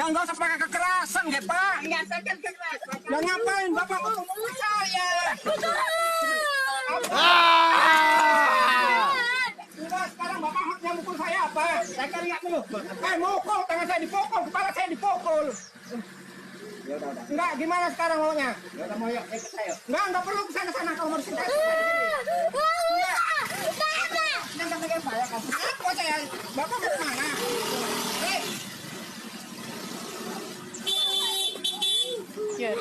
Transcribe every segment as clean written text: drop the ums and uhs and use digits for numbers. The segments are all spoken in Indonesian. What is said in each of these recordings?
Ya nggak usah pakai kekerasan, ya Pak. Enggak tekan keras. Ya ngapain Bapak mukul saya? Enggak, sekarang Bapak haknya mukul saya apa? Saya kan lihat dulu. Mukul, tangan saya dipukul, kepala saya dipukul. Ya udah. Enggak, gimana sekarang maunya? Ya udah mau yuk ikut saya. Enggak perlu kesana-sana kalau mau disini. Jangan pakai pala kan. Apa saya? Bapak mau kemana? Hei, Biarin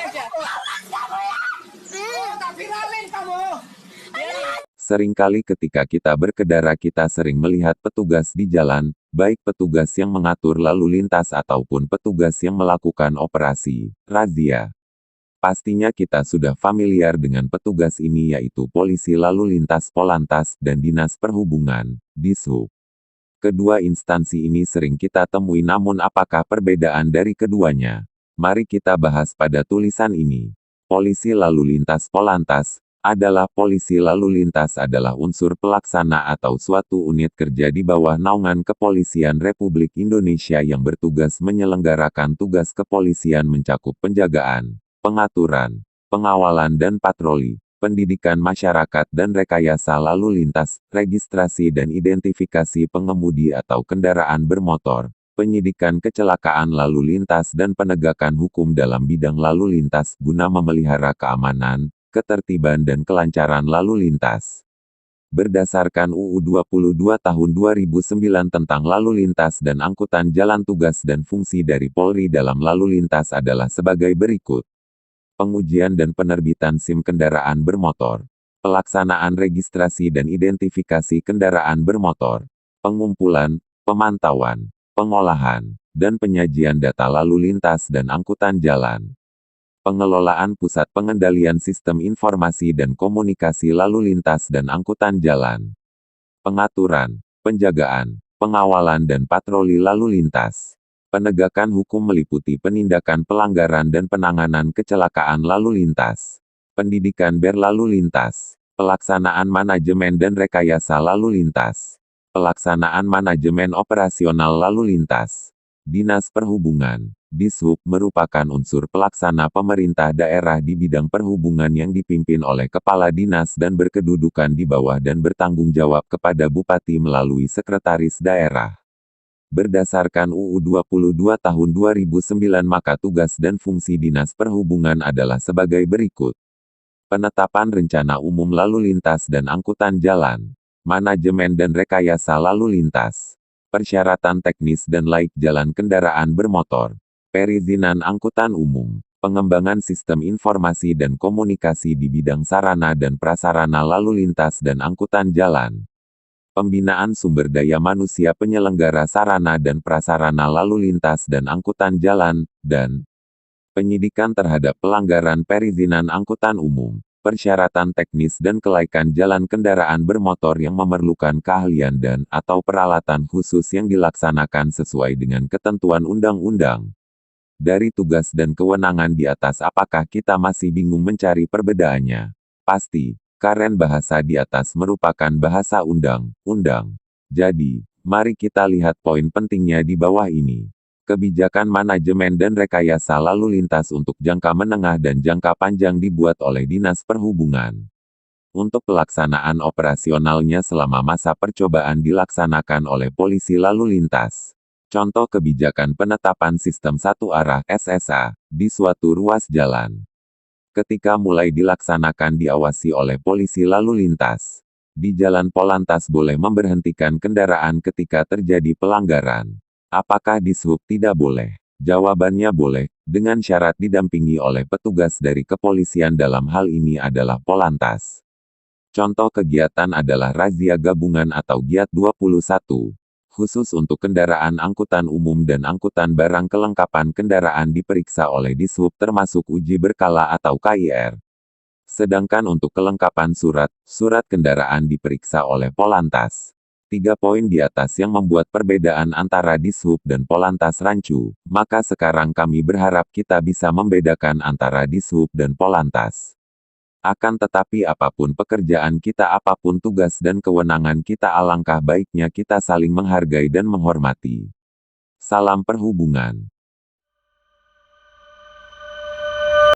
aja. tak viralin kamu. Seringkali ketika kita berkendara kita sering melihat petugas di jalan, baik petugas yang mengatur lalu lintas ataupun petugas yang melakukan operasi razia. Pastinya kita sudah familiar dengan petugas ini yaitu Polisi Lalu Lintas Polantas dan Dinas Perhubungan, Dishub. Kedua instansi ini sering kita temui, namun apakah perbedaan dari keduanya? Mari kita bahas pada tulisan ini. Polisi Lalu Lintas Polantas adalah polisi lalu lintas adalah unsur pelaksana atau suatu unit kerja di bawah naungan Kepolisian Republik Indonesia yang bertugas menyelenggarakan tugas kepolisian mencakup penjagaan, pengaturan, pengawalan dan patroli, pendidikan masyarakat dan rekayasa lalu lintas, registrasi dan identifikasi pengemudi atau kendaraan bermotor, penyidikan kecelakaan lalu lintas dan penegakan hukum dalam bidang lalu lintas guna memelihara keamanan, ketertiban dan kelancaran lalu lintas. Berdasarkan UU 22 Tahun 2009 tentang lalu lintas dan angkutan jalan, tugas dan fungsi dari Polri dalam lalu lintas adalah sebagai berikut. Pengujian dan penerbitan SIM kendaraan bermotor. Pelaksanaan registrasi dan identifikasi kendaraan bermotor. Pengumpulan, pemantauan, pengolahan, dan penyajian data lalu lintas dan angkutan jalan. Pengelolaan Pusat Pengendalian Sistem Informasi dan Komunikasi Lalu Lintas dan Angkutan Jalan. Pengaturan, penjagaan, pengawalan dan patroli lalu lintas. Penegakan hukum meliputi penindakan pelanggaran dan penanganan kecelakaan lalu lintas. Pendidikan berlalu lintas. Pelaksanaan manajemen dan rekayasa lalu lintas. Pelaksanaan manajemen operasional lalu lintas. Dinas Perhubungan. Dishub merupakan unsur pelaksana pemerintah daerah di bidang perhubungan yang dipimpin oleh kepala dinas dan berkedudukan di bawah dan bertanggung jawab kepada bupati melalui sekretaris daerah. Berdasarkan UU 22 Tahun 2009 maka tugas dan fungsi Dinas Perhubungan adalah sebagai berikut. Penetapan rencana umum lalu lintas dan angkutan jalan. Manajemen dan rekayasa lalu lintas. Persyaratan teknis dan laik jalan kendaraan bermotor. Perizinan angkutan umum, pengembangan sistem informasi dan komunikasi di bidang sarana dan prasarana lalu lintas dan angkutan jalan. Pembinaan sumber daya manusia penyelenggara sarana dan prasarana lalu lintas dan angkutan jalan, dan penyidikan terhadap pelanggaran perizinan angkutan umum, persyaratan teknis dan kelaikan jalan kendaraan bermotor yang memerlukan keahlian dan atau peralatan khusus yang dilaksanakan sesuai dengan ketentuan undang-undang. Dari tugas dan kewenangan di atas apakah kita masih bingung mencari perbedaannya? Pasti, karena bahasa di atas merupakan bahasa undang-undang. Jadi, mari kita lihat poin pentingnya di bawah ini. Kebijakan manajemen dan rekayasa lalu lintas untuk jangka menengah dan jangka panjang dibuat oleh Dinas Perhubungan. Untuk pelaksanaan operasionalnya selama masa percobaan dilaksanakan oleh Polisi Lalu Lintas. Contoh kebijakan penetapan sistem satu arah (SSA) di suatu ruas jalan. Ketika mulai dilaksanakan diawasi oleh polisi lalu lintas. Di jalan Polantas boleh memberhentikan kendaraan ketika terjadi pelanggaran. Apakah Dishub tidak boleh? Jawabannya boleh, dengan syarat didampingi oleh petugas dari kepolisian, dalam hal ini adalah Polantas. Contoh kegiatan adalah razia gabungan atau Giat 21. Khusus untuk kendaraan angkutan umum dan angkutan barang, kelengkapan kendaraan diperiksa oleh Dishub termasuk uji berkala atau KIR. Sedangkan untuk kelengkapan surat kendaraan diperiksa oleh Polantas. 3 poin di atas yang membuat perbedaan antara Dishub dan Polantas rancu, maka sekarang kami berharap kita bisa membedakan antara Dishub dan Polantas. Akan tetapi apapun pekerjaan kita, apapun tugas dan kewenangan kita, alangkah baiknya kita saling menghargai dan menghormati. Salam perhubungan.